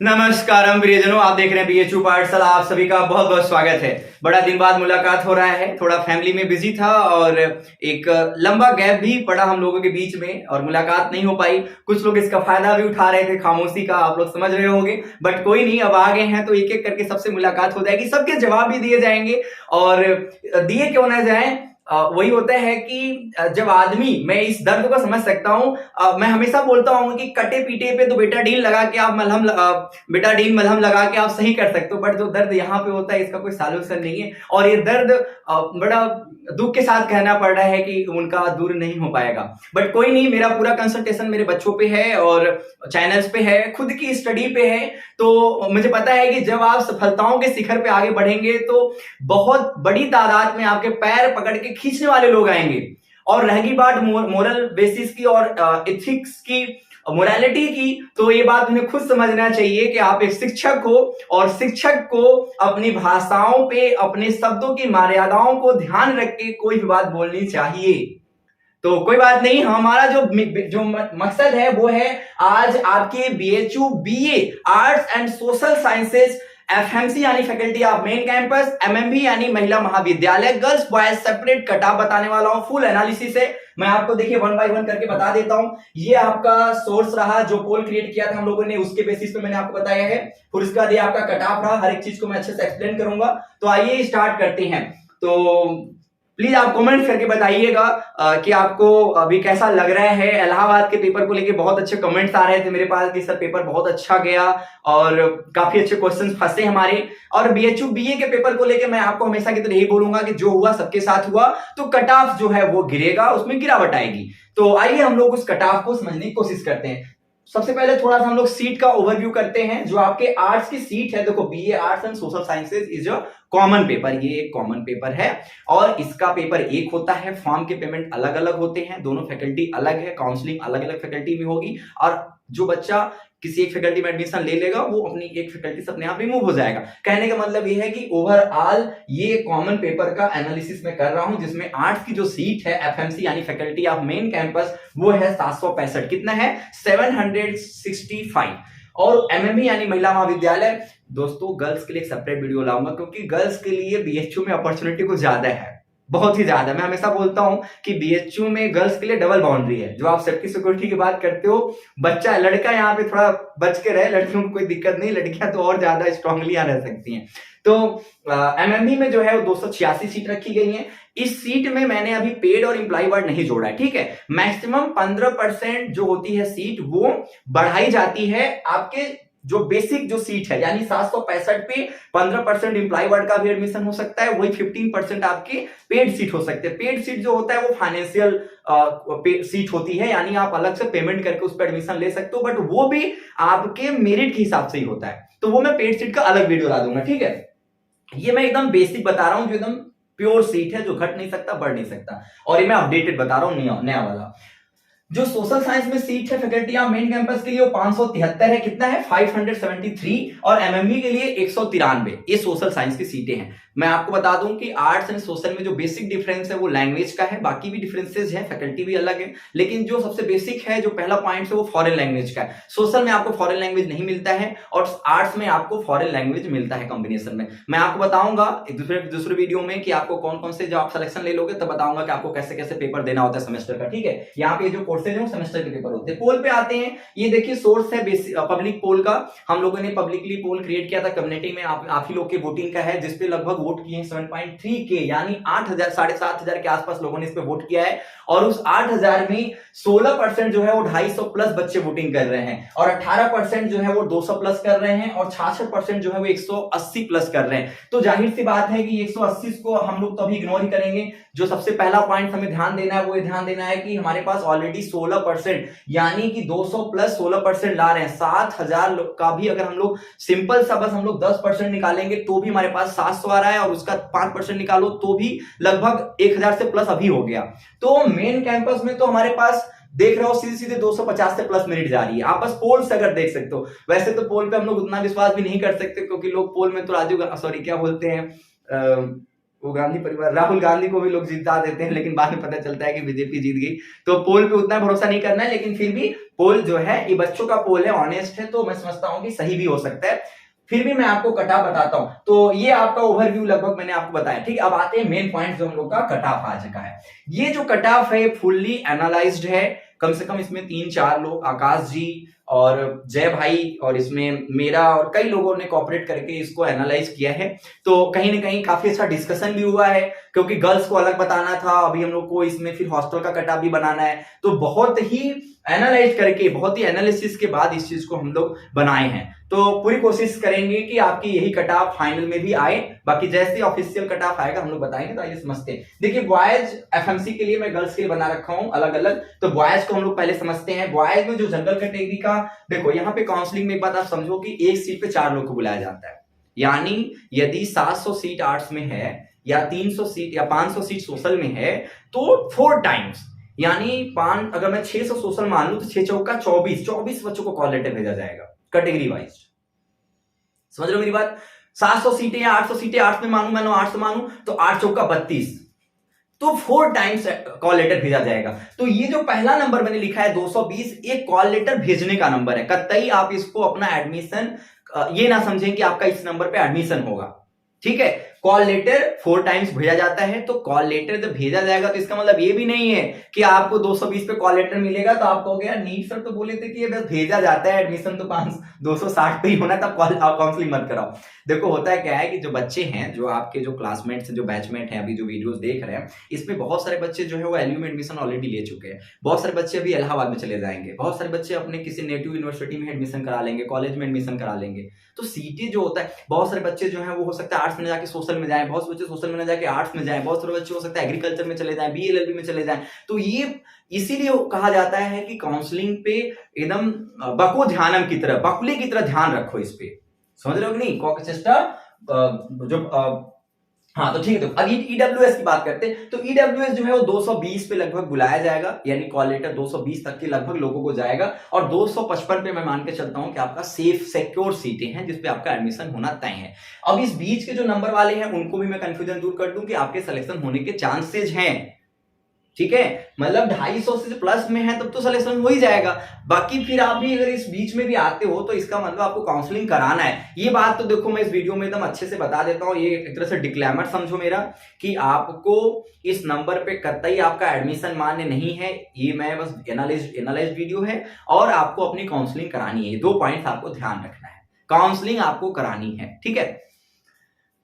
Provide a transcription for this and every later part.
नमस्कारम प्रियजनों, आप देख रहे हैं बीएचयू पाठशाला। आप सभी का बहुत बहुत स्वागत है। बड़ा दिन बाद मुलाकात हो रहा है, थोड़ा फैमिली में बिजी था और एक लंबा गैप भी पड़ा हम लोगों के बीच में और मुलाकात नहीं हो पाई। कुछ लोग इसका फायदा भी उठा रहे थे खामोशी का, आप लोग समझ रहे होंगे, बट कोई नहीं, अब आ गए हैं तो एक एक करके सबसे मुलाकात हो जाएगी, सबके जवाब भी दिए जाएंगे और दिए क्यों ना जाए। वही होता है कि जब आदमी, मैं इस दर्द को समझ सकता हूं। मैं हमेशा बोलता हूं कि कटे पीटे पे तो बेटाडीन लगा के आप बेटाडीन मलहम लगा के आप सही कर सकते हो, बट जो दर्द यहाँ पे होता है इसका कोई सॉल्यूशन नहीं है और ये दर्द बड़ा दुख के साथ कहना पड़ रहा है कि उनका दूर नहीं हो पाएगा। बट कोई नहीं, मेरा पूरा कंसंट्रेशन मेरे बच्चों पे है और चैनल्स पे है, खुद की स्टडी पे है। तो मुझे पता है कि जब आप सफलताओं के शिखर पे आगे बढ़ेंगे तो बहुत बड़ी तादाद में आपके पैर पकड़ के खींचने वाले लोग आएंगे। और रहेगी बात मोरल बेसिस की और एथिक्स की, मोरालिटी की, तो ये बात उन्हें खुद समझना चाहिए कि आप एक शिक्षक हो और शिक्षक को अपनी भाषाओं पे, अपने शब्दों की मर्यादाओं को ध्यान रख के कोई भी बात बोलनी चाहिए। तो कोई बात नहीं, हमारा जो मकसद है वो है आज आपके BHU BA arts and social sciences, FMC यानी faculty of main campus, MMB यानी Mahila Mahavidyalaya, girls boys separate cut off बताने वाला हूं। फुल एनालिसिस है, मैं आपको देखिए वन बाय वन करके बता देता हूं। ये आपका सोर्स रहा, जो पोल क्रिएट किया था हम लोगों ने, उसके बेसिस पे मैंने आपको बताया है। फिर उसके बाद ये आपका कट ऑफ रहा, हर एक चीज को मैं अच्छे से एक्सप्लेन करूंगा। तो आइए स्टार्ट करते हैं। तो प्लीज आप कमेंट करके बताइएगा कि आपको अभी कैसा लग रहा है। इलाहाबाद के पेपर को लेके बहुत अच्छे कमेंट्स आ रहे थे मेरे पास कि सर पेपर बहुत अच्छा गया और काफी अच्छे क्वेश्चंस फंसे हमारे। और बीएचयू बीए के पेपर को लेके मैं आपको हमेशा की तरह यही बोलूंगा कि जो हुआ सबके साथ हुआ, तो कट ऑफ जो है वो गिरेगा, उसमें गिरावट आएगी। तो आइए हम लोग उस कट ऑफ को समझने की कोशिश करते हैं। सबसे पहले थोड़ा सा हम लोग सीट का ओवरव्यू करते हैं। जो आपके आर्ट्स की सीट है, देखो BA arts and social sciences is a common paper, ये एक कॉमन पेपर है और इसका पेपर एक होता है। फॉर्म के पेमेंट अलग अलग होते हैं, दोनों फैकल्टी अलग है, काउंसलिंग अलग अलग फैकल्टी में होगी और जो बच्चा किसी एक फैकल्टी में एडमिशन ले लेगा वो अपनी एक फैकल्टी से अपने आप रिमूव हो जाएगा। कहने का मतलब ये है कि ओवरऑल ये कॉमन पेपर का एनालिसिस मैं कर रहा हूं, जिसमें आर्ट्स की जो सीट है एफएमसी यानी फैकल्टी ऑफ मेन कैंपस, वो है 765। कितना है? 765। और एमएमई यानी महिला महाविद्यालय, दोस्तों गर्ल्स के लिए एक सेपरेट वीडियो लाऊंगा क्योंकि गर्ल्स के लिए बीएचयू में अपॉर्चुनिटी कुछ ज्यादा है, बहुत ही ज्यादा। मैं हमेशा बोलता हूं कि बीएचयू में गर्ल्स के लिए डबल बाउंड्री है। जो आप सेफ्टी सिक्योरिटी की बात करते हो, बच्चा लड़का यहाँ पे थोड़ा बच के रहे, लड़कियों को कोई दिक्कत नहीं, लड़कियां तो और ज्यादा स्ट्रांगली यहाँ रह सकती हैं। तो एमएमबी में जो है वो 286 सीट रखी गई है। इस सीट में मैंने अभी पेड और इंप्लाई वर्ड नहीं जोड़ा है, ठीक है। मैक्सिमम 15% जो होती है सीट वो बढ़ाई जाती है। आपके जो बेसिक जो सीट है यानी 765 पे 15% इंप्लाई वर्ड का भी एडमिशन हो सकता है, वही 15% आपके पेड सीट हो सकते हैं। पेड सीट जो होता है वो फाइनेंशियल सीट होती है, यानी आप अलग से पेमेंट करके उस पर एडमिशन ले सकते हो, बट वो भी आपके मेरिट के हिसाब से ही होता है। तो वो मैं पेड सीट का अलग वीडियो ला दूंगा, ठीक है। ये मैं एकदम बेसिक बता रहा हूं, जो एकदम प्योर सीट है, जो घट नहीं सकता बढ़ नहीं सकता, और ये मैं अपडेटेड बता रहा हूं, नया वाला। जो सोशल साइंस में सीट है फैकल्टी ऑफ मेन कैंपस के लिए वो 573 है। कितना है? 573। और एमएमबी के लिए 193। ये सोशल साइंस की सीटें हैं। मैं आपको बता दूं कि आर्ट्स एंड सोशल में जो बेसिक डिफरेंस है वो लैंग्वेज का है, बाकी भी डिफरेंसेस है, फैकल्टी भी अलग है, लेकिन जो सबसे बेसिक है, जो पहला पॉइंट है, वो फॉरेन लैंग्वेज का है। सोशल में आपको फॉरेन लैंग्वेज नहीं मिलता है और आर्ट्स में आपको फॉरेन लैंग्वेज मिलता है कॉम्बिनेशन में। मैं आपको बताऊंगा एक दूसरे वीडियो में कि आपको कौन कौन से, जब आप सिलेक्शन ले लोगे तब बताऊंगा कि आपको कैसे कैसे पेपर देना होता है सेमेस्टर का, ठीक है। यहाँ पे जो कोर्सेज है सेमेस्टर के पेपर होते हैं। पोल पे आते हैं, ये देखिए सोर्स है पब्लिक पोल का। हम लोगों ने पब्लिकली पोल क्रिएट किया था कम्युनिटी में, आप ही लोग के वोटिंग का है, जिसपे लगभग वोट किए हैं 7.3 के, यानी 8,000 7,500 के आसपास लोगों ने इस पे वोट किया है। और उस 8,000 में 16% जो है वो 250 प्लस बच्चे वोटिंग कर रहे हैं और 18% जो है वो 200 प्लस कर रहे हैं और 66% जो है वो 180 प्लस कर रहे हैं। तो जाहिर सी बात है कि 180 को हम लोग तो अभी इग्नोर ही करेंगे। जो सबसे पहला पॉइंट हमें ध्यान देना है वो ध्यान देना है कि हमारे पास ऑलरेडी 16%, यानी कि 200 प्लस 16% ला रहे हैं। 7,000 का भी अगर हम लोग सिंपल सा बस हम लोग 10% निकालेंगे तो भी हमारे पास 700 आ रहा है, और उसका 5% निकालो तो भी लगभग 1,000 से प्लस अभी हो गया। तो मेन कैंपस में तो हमारे पास देख रहे हो सीधे सीधे 250 से प्लस मेरिट जा रही है। आप बस पोल से अगर देख सकते हो, वैसे तो पोल पे हम लोग उतना विश्वास भी नहीं कर सकते क्योंकि लोग पोल में तो राजू, सॉरी क्या बोलते हैं, वो गांधी परिवार, राहुल गांधी को भी लोग जिता देते हैं, लेकिन बाद में पता चलता है कि बीजेपी जीत गई। तो पोल पे उतना भरोसा नहीं करना है, लेकिन फिर भी पोल जो है ये बच्चों का पोल है, ऑनेस्ट है, तो मैं समझता हूं कि सही भी हो सकता है। फिर भी मैं आपको कट ऑफ बताता हूं। तो ये आपका ओवरव्यू लगभग मैंने आपको बताया, ठीक है। अब आते हैं मेन पॉइंट जो हम लोग का कट ऑफ आ चुका है। ये जो कट ऑफ है फुल्ली एनालाइज्ड है, कम से कम इसमें 3-4 लोग, आकाश जी और जय भाई और इसमें मेरा और कई लोगों ने कॉपरेट करके इसको एनालाइज किया है। तो कहीं ना कहीं काफी अच्छा डिस्कशन भी हुआ है, क्योंकि गर्ल्स को अलग बताना था, अभी हम लोग को इसमें फिर हॉस्टल का कट ऑफ भी बनाना है। तो बहुत ही एनालाइज करके, बहुत ही एनालिसिस के बाद इस चीज को हम लोग बनाए हैं। तो पूरी कोशिश करेंगे कि आपकी यही कट ऑफ फाइनल में भी आए। बाकी जैसे ऑफिशियल कट ऑफ आएगा हम लोग बताएंगे। तो आइए समझते हैं। देखिए बॉयज एफएमसी के लिए मैं गर्ल्स के लिए बना रखा हूं अलग अलग। तो बॉयज को हम लोग पहले समझते हैं। बॉयज में जो जनरल कैटेगरी का, देखो यहाँ पे काउंसलिंग में एक बात आप समझो कि एक सीट पे 4 लोग को बुलाया जाता है। यानी यदि 700 सीट आर्ट्स में है या 300 सीट या 500 सीट सोशल में है, तो 4 टाइम्स, यानी अगर मैं 600 सोशल मान लू तो 6 चौका 24 बच्चों को कॉल लेटर भेजा जाएगा कैटेगरी वाइज। समझ रहे हो मेरी बात? 700 सीटें या 800 सीटें आर्ट्स में मानू, मैं 800 मानू तो 8 चौका 32, तो 4 टाइम्स कॉल लेटर भेजा जाएगा। तो ये जो पहला नंबर मैंने लिखा है 220, एक कॉल लेटर भेजने का नंबर है। कतई आप इसको अपना एडमिशन ये ना समझें कि आपका इस नंबर पे एडमिशन होगा, ठीक है। कॉल लेटर 4 टाइम्स भेजा जाता है। तो कॉल लेटर जब भेजा जाएगा तो इसका मतलब ये भी नहीं है कि आपको 220 पे कॉल लेटर मिलेगा तो आप कहोगे यार नीट सर तो बोले थे कि ये बस भेजा जाता है, एडमिशन तो 260 पे ही होना, तब काउंसलिंग मत कराओ। देखो होता है क्या है कि जो बच्चे हैं, जो आपके जो क्लासमेट्स, जो बैचमेट हैं, अभी जो वीडियोस देख रहे हैं, इसमें बहुत सारे बच्चे जो है वो एलयू में एडमिशन ऑलरेडी ले चुके हैं। बहुत सारे बच्चे अभी इलाहाबाद में चले जाएंगे, बहुत सारे बच्चे अपने किसी नेटिव यूनिवर्सिटी में एडमिशन करा लेंगे, कॉलेज में एडमिशन करा लेंगे। तो सीटें जो होता है, बहुत सारे बच्चे जो है वो हो सकता है आर्ट्स में जाके सोशल में जाए, बहुत से बच्चे सोशल में ना जाके आर्ट्स में जाए, बहुत सारे बच्चे हो सकता है एग्रीकल्चर में चले जाए, बीएलएलबी में चले जाए। तो ये इसीलिए कहा जाता है कि काउंसलिंग पे एकदम बको ध्यानम की तरह, बकुले की तरह ध्यान रखो इस पे। समझ रहे हो कि नहीं? जो हाँ तो ठीक है। तो अभी ईडब्ल्यूएस की बात करते हैं। तो ईडब्ल्यूएस जो है वो 220 पे लगभग बुलाया जाएगा, यानी कॉल लेटर 220 तक के लगभग लोगों को जाएगा, और 255 पे मैं मान के चलता हूं कि आपका सेफ सिक्योर सीटें हैं जिसपे आपका एडमिशन होना तय है। अब इस बीच के जो नंबर वाले हैं उनको भी मैं कंफ्यूजन दूर कर दूं कि आपके सिलेक्शन होने के चांसेस हैं, ठीक है। मतलब 250 से प्लस में है तब तो सिलेक्शन हो ही जाएगा। बाकी फिर आप भी अगर इस बीच में भी आते हो तो इसका मतलब आपको काउंसलिंग कराना है। ये बात तो देखो मैं इस वीडियो में एकदम अच्छे से बता देता हूं। ये एक तरह से डिक्लेमर समझो मेरा, कि आपको इस नंबर पे कतई आपका एडमिशन मान्य नहीं है। ये मैं बस एनालाइज वीडियो है, और आपको अपनी काउंसलिंग करानी है। 2 पॉइंट आपको ध्यान रखना है, काउंसलिंग आपको करानी है, ठीक है।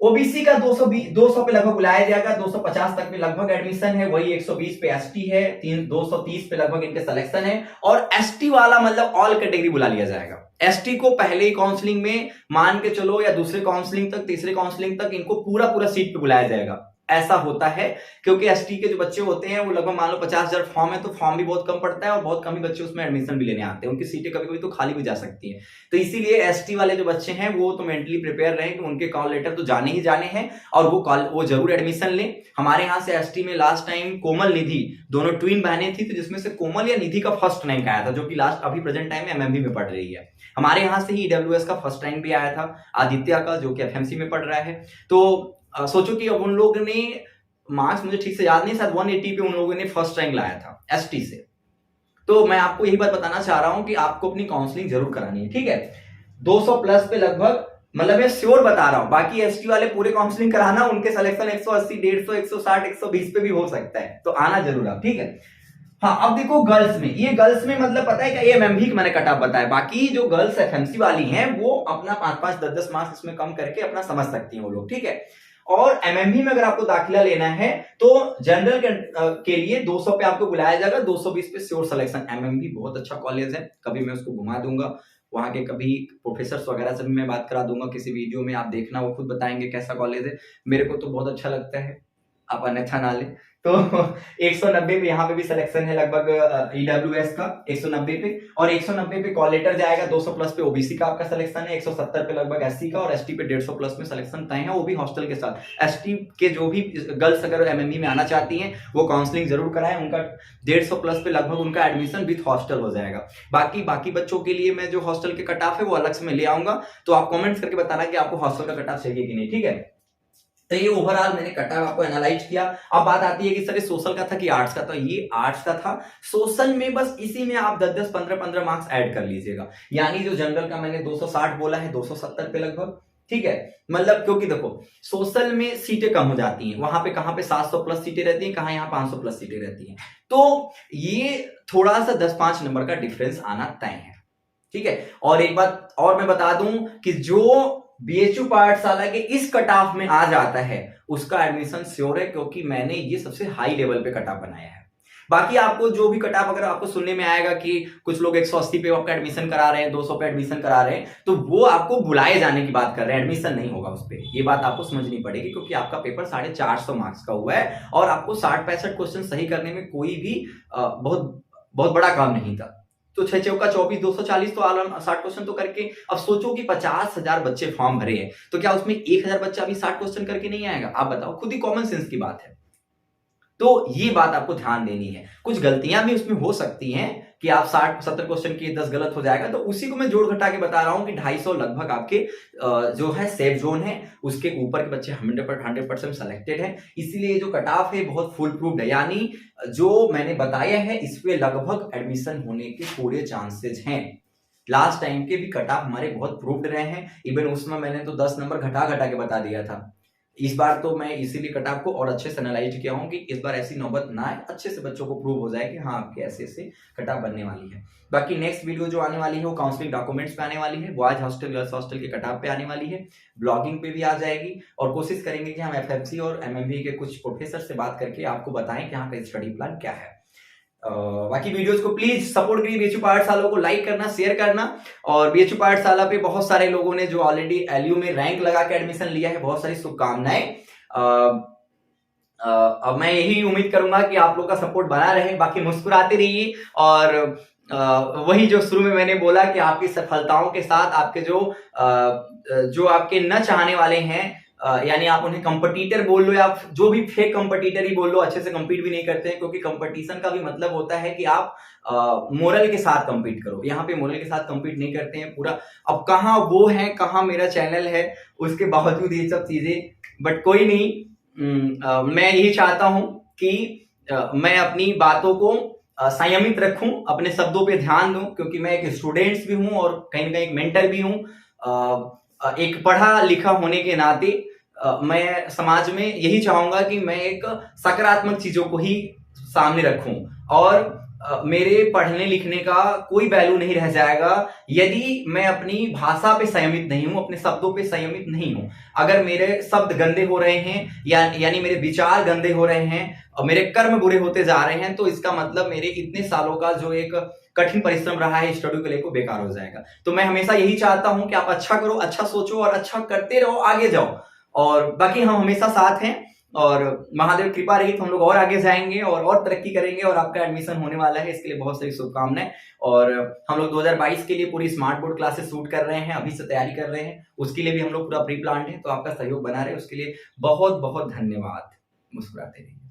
ओबीसी का 200 पे लगभग बुलाया जाएगा, 250 तक में लगभग एडमिशन है, वही 120 पे एसटी है, 230 पे लगभग इनके सिलेक्शन है। और एसटी वाला मतलब ऑल कैटेगरी बुला लिया जाएगा। एसटी को पहले ही काउंसलिंग में मान के चलो, या दूसरे काउंसलिंग तक, तीसरे काउंसलिंग तक इनको पूरा सीट पे बुलाया जाएगा। ऐसा होता है क्योंकि एसटी के जो बच्चे होते हैं वो लगभग मान लो 50,000 फॉर्म है, तो फॉर्म भी बहुत कम पड़ता है और बहुत कम ही बच्चे उसमें एडमिशन भी लेने आते हैं। उनकी सीटें कभी कभी तो खाली भी जा सकती हैं। तो इसीलिए एसटी वाले जो बच्चे हैं वो तो मेंटली प्रिपेयर रहे कि उनके कॉल लेटर तो जाने ही जाने हैं, और वो जरूर एडमिशन लें। हमारे यहाँ से एसटी में लास्ट टाइम कोमल निधि, दोनों ट्विन बहनें थी, तो जिसमें से कोमल या निधि का फर्स्ट रैंक आया था, जो कि लास्ट अभी प्रेजेंट टाइम में एमएमबी में पढ़ रही है। हमारे यहाँ से ही ईडब्ल्यूएस का फर्स्ट रैंक भी आया था, आदित्य का, जो कि एफएमसी में पढ़ रहा है। तो सोचो कि अब उन लोगों ने मार्क्स, मुझे ठीक से याद नहीं, शायद 180 पे उन लोगों ने फर्स्ट रैंक लाया था एसटी से। तो मैं आपको यही बात बताना चाह रहा हूं कि आपको अपनी काउंसलिंग जरूर करानी है, ठीक है। 200 प्लस पे लगभग, मतलब मैं श्योर बता रहा हूं। बाकी एसटी वाले पूरे काउंसलिंग कराना, उनके सिलेक्शन 180, 150, 160, 120 पे भी हो सकता है, तो आना जरूर आप, ठीक है। हाँ अब देखो गर्ल्स में, ये गर्ल्स में मतलब पता है क्या, ये एमएमबी मैंने कट ऑफ बताया। बाकी जो गर्ल्स एफएमसी वाली हैं वो अपना 5-5, 10-10 मार्क्स इसमें कम करके अपना समझ सकती हैं वो लोग, ठीक है। और एमएमबी में अगर आपको दाखिला लेना है तो जनरल के लिए 200 पे आपको बुलाया जाएगा, 220 पे श्योर सिलेक्शन। एमएमबी बहुत अच्छा कॉलेज है, कभी मैं उसको घुमा दूंगा, वहां के कभी प्रोफेसर वगैरह से भी मैं बात करा दूंगा किसी वीडियो में, आप देखना, वो खुद बताएंगे कैसा कॉलेज है। मेरे को तो बहुत अच्छा लगता है, आप अन्यथा ना ले। तो 190 पे यहाँ पे भी सिलेक्शन है लगभग ईडब्ल्यूएस का 190 पे, और 190 पे कॉल लेटर जाएगा। 200 प्लस पे ओबीसी का आपका सिलेक्शन है, 170 पे लगभग एससी का, और एसटी पे 150 प्लस में सिलेक्शन तय है, वो भी हॉस्टल के साथ। एसटी के जो भी गर्ल्स अगर एमएमबी में आना चाहती हैं वो काउंसलिंग जरूर कराएं, उनका 150 प्लस पे लगभग उनका एडमिशन विथ हॉस्टल हो जाएगा। बाकी बच्चों के लिए मैं जो हॉस्टल के कट ऑफ है वो अलग से मैं ले आऊंगा, तो आप कॉमेंट्स करके बताना कि आपको हॉस्टल का कट ऑफ चाहिए कि नहीं, ठीक है। तो ये ओवरऑल मैंने कटा आपको एनालाइज किया। अब बात आती है कि सर सोशल का था कि आर्ट्स का, तो ये आर्ट्स का था। सोशल में बस इसी में आप 10-10, 15-15 मार्क्स ऐड कर लीजिएगा, यानी जो जनरल का मैंने 260 बोला है 270 पे लगभग, ठीक है। मतलब क्योंकि देखो सोशल में सीटें कम हो जाती हैं, वहां पे कहां पे 700 प्लस सीटें रहती हैं, कहां यहाँ 500 प्लस सीटें रहती हैं, तो ये थोड़ा सा 10-5 नंबर का डिफरेंस आना तय है, ठीक है। और एक बात और मैं बता दूं कि जो बीएचयू पाठशाला के इस कट ऑफ में आ जाता है उसका एडमिशन श्योर है, क्योंकि मैंने ये सबसे हाई लेवल पे कट ऑफ बनाया है। बाकी आपको जो भी कट ऑफ अगर आपको सुनने में आएगा कि कुछ लोग 180 पे आपका एडमिशन करा रहे हैं, 200 पे एडमिशन करा रहे हैं, तो वो आपको बुलाए जाने की बात कर रहे हैं, एडमिशन नहीं होगा उस पर। ये बात आपको समझनी पड़ेगी, क्योंकि आपका पेपर 450 मार्क्स का हुआ है और आपको 60-65 क्वेश्चन सही करने में कोई भी बहुत बहुत बड़ा काम नहीं था। तो 6 चौका 24, 240 तो आलम 60 क्वेश्चन तो करके। अब सोचो कि 50,000 बच्चे फॉर्म भरे हैं, तो क्या उसमें 1,000 बच्चा भी 60 क्वेश्चन करके नहीं आएगा? आप बताओ, खुद ही कॉमन सेंस की बात है। तो ये बात आपको ध्यान देनी है। कुछ गलतियां भी उसमें हो सकती हैं कि आप 60-70 क्वेश्चन की 10 गलत हो जाएगा, तो उसी को मैं जोड़ घटा के बता रहा हूं कि 250 लगभग आपके जो है सेफ जोन है, उसके ऊपर के बच्चे 100% सेलेक्टेड है। इसीलिए जो कट ऑफ है बहुत फुल प्रूफ्ड है, यानी जो मैंने बताया है इस पे लगभग एडमिशन होने के पूरे चांसेस हैं। लास्ट टाइम के भी कट ऑफ हमारे बहुत प्रूफ्ड रहे हैं, इवन उसमें मैंने तो 10 नंबर घटा घटा के बता दिया था। इस बार तो मैं इसीलिए कट ऑफ को और अच्छे से एनालाइज किया हूं कि इस बार ऐसी नौबत ना आए, अच्छे से बच्चों को प्रूव हो जाए कि हाँ आपके ऐसे ऐसे कट ऑफ बनने वाली है। बाकी नेक्स्ट वीडियो जो आने वाली है वो काउंसलिंग डॉक्यूमेंट्स पे आने वाली है, बॉयज हॉस्टल गर्ल्स हॉस्टल के कट ऑफ पे आने वाली है, ब्लॉगिंग पे भी आ जाएगी, और कोशिश करेंगे कि हम एफएफसी और एमएमवी के कुछ प्रोफेसर से बात करके आपको बताएं कि यहाँ का स्टडी प्लान क्या है। बाकी वीडियोस को प्लीज सपोर्ट करिए, बीएचयू पाठशाला को लाइक करना, शेयर करना। और बीएचयू पाठशाला पे बहुत सारे लोगों ने जो ऑलरेडी एलयू में रैंक लगा के एडमिशन लिया है, बहुत सारी शुभकामनाएं। अब मैं यही उम्मीद करूंगा कि आप लोग का सपोर्ट बना रहे, बाकी मुस्कुराते रहिए। और वही जो शुरू में मैंने बोला कि आपकी सफलताओं के साथ आपके जो आपके न चाहने वाले हैं, यानी आप उन्हें कंपटीटर बोल लो या जो भी फेक कंपटीटर ही बोल लो, अच्छे से कंपीट भी नहीं करते हैं, क्योंकि कंपटीशन का भी मतलब होता है कि आप मोरल के साथ कंपीट करो। यहाँ पे मोरल के साथ कंपीट नहीं करते हैं पूरा। अब कहाँ वो है, कहाँ मेरा चैनल है, उसके बावजूद ये सब चीजें, बट कोई नहीं। मैं यही चाहता हूं कि मैं अपनी बातों को संयमित रखूं, अपने शब्दों पे ध्यान दूं, क्योंकि मैं एक स्टूडेंट्स भी हूं और कहीं ना कहीं एक मेंटर भी हूं। एक पढ़ा लिखा होने के नाते मैं समाज में यही चाहूंगा कि मैं एक सकारात्मक चीजों को ही सामने रखूं, और मेरे पढ़ने लिखने का कोई वैल्यू नहीं रह जाएगा यदि मैं अपनी भाषा पे संयमित नहीं हूं, अपने शब्दों पे संयमित नहीं हूं। अगर मेरे शब्द गंदे हो रहे हैं यानी मेरे विचार गंदे हो रहे हैं और मेरे कर्म बुरे होते जा रहे हैं, तो इसका मतलब मेरे इतने सालों का जो एक कठिन परिश्रम रहा है स्टडी को लेकर बेकार हो जाएगा। तो मैं हमेशा यही चाहता हूं कि आप अच्छा करो, अच्छा सोचो और अच्छा करते रहो, आगे जाओ। और बाकी हम हमेशा साथ हैं, और महादेव कृपा रही तो हम लोग और आगे जाएंगे और तरक्की करेंगे, और आपका एडमिशन होने वाला है, इसके लिए बहुत सारी शुभकामनाएं। और हम लोग 2022 के लिए पूरी स्मार्ट बोर्ड क्लासेस शूट कर रहे हैं, अभी से तैयारी कर रहे हैं, उसके लिए भी हम लोग पूरा प्री प्लान है, तो आपका सहयोग बना रहे उसके लिए बहुत बहुत धन्यवाद। मुस्कुराते रहिए।